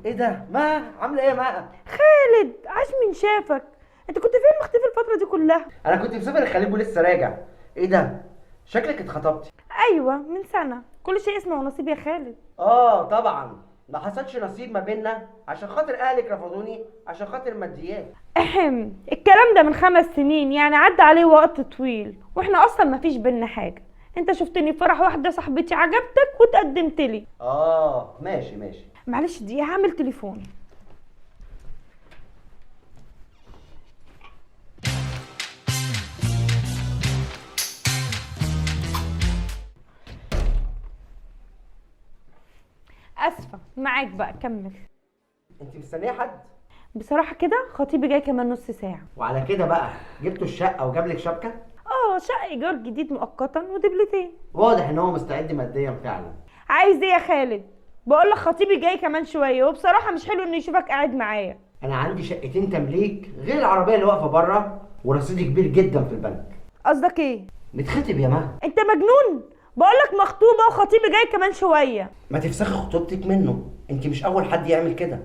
ايه ده؟ ما عامله ايه يا ما؟ خالد، عاش من شافك. انت كنت فين مختفي الفترة دي كلها؟ انا كنت مسافر الخليج ولسه راجع. ايه ده؟ شكلك اتخطبتي. ايوه، من سنة. كل شيء اسمه ونصيب يا خالد. اه طبعا، ما حصلش نصيب ما بيننا عشان خاطر اهلك رفضوني عشان خاطر الماديات. الكلام ده من 5 سنين، يعني عدى عليه وقت طويل، واحنا اصلا ما فيش بينا حاجة. انت شفتني في فرح واحدة صاحبتي عجبتك وتقدمت لي. اه ماشي ماشي. معلش دقيقة، هعمل تليفون. اسفة، معاك بقى، كمل. انت مستنيه حد؟ بصراحة كده خطيبي جاي كمان نص ساعة. وعلى كده بقى جبتوا الشقه وجاب لك شبكه؟ شقة ايجار جديد مؤقتا ودبلتين. واضح ان هو مستعد ماديا فعلا. عايز ايه يا خالد؟ بقولك خطيبي جاي كمان شوية، وبصراحة مش حلو انه يشوفك قاعد معايا. انا عندي شقتين تمليك غير العربيه اللي واقفه بره، ورصيدي كبير جدا في البنك. قصدك ايه؟ نتخطب يا مها. انت مجنون؟ بقولك مخطوبة وخطيبي جاي كمان شوية. ما تفسخي خطوبتك منه، انت مش اول حد يعمل كده.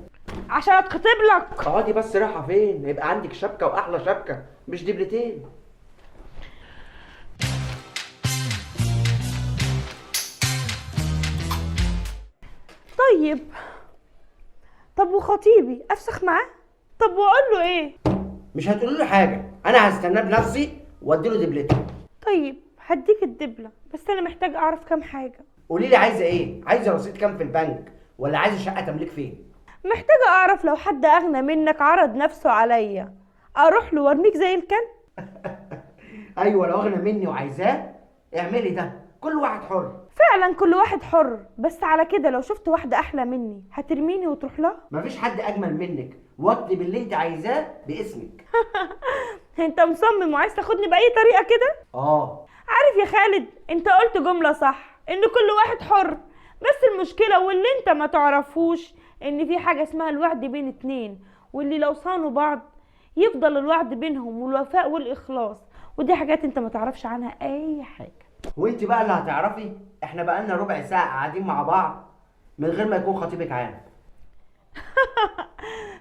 عشان اتخطب لك. اقعدي بس، رايحه فين؟ يبقى عندك شبكه واحلى شبكه، مش دبلتين. طيب. طب وخطيبي افسخ معاه؟ طب واقول له ايه؟ مش هتقولي له حاجه، انا هستناه بنفسي وادي له دبلته. طيب هديك الدبلة، بس انا محتاج اعرف كام حاجة. قولي لي عايزه ايه؟ عايزه رصيد كام في البنك، ولا عايزه شقه تمليك فين؟ محتاجة اعرف لو حد اغنى منك عرض نفسه عليا، اروح له وارميك زي الكلب؟ ايوه، لو اغنى مني وعايزاه اعملي ده، كل واحد حر. فعلا كل واحد حر، بس على كده لو شفت واحدة احلى مني هترميني وتروح لها؟ مفيش حد اجمل منك، واكتب اللي انت عايزاه باسمك. انت مصمم وعايز تاخدني باي طريقة كده؟ اه. عارف يا خالد، انت قلت جملة صح، ان كل واحد حر. بس المشكلة واللي انت ما تعرفوش، ان في حاجة اسمها الوعد بين اتنين، واللي لو صانوا بعض يفضل الوعد بينهم والوفاء والاخلاص. ودي حاجات انت ما تعرفش عنها اي حاجة. وانت بقى اللي هتعرفي، احنا بقالنا ربع ساعه قاعدين مع بعض من غير ما يكون خطيبك عارف.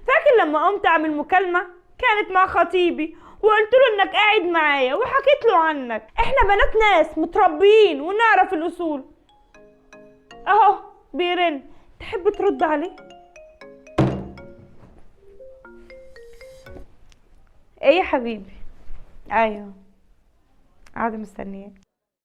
فاكر لما قمت اعمل مكالمة كانت مع خطيبي، وقلت له انك قاعد معايا وحكيت له عنك؟ احنا بنات ناس متربيين ونعرف الاصول. اهو بيرن، تحب ترد عليه؟ ايه يا حبيبي؟ ايوه، قاعده مستنياك.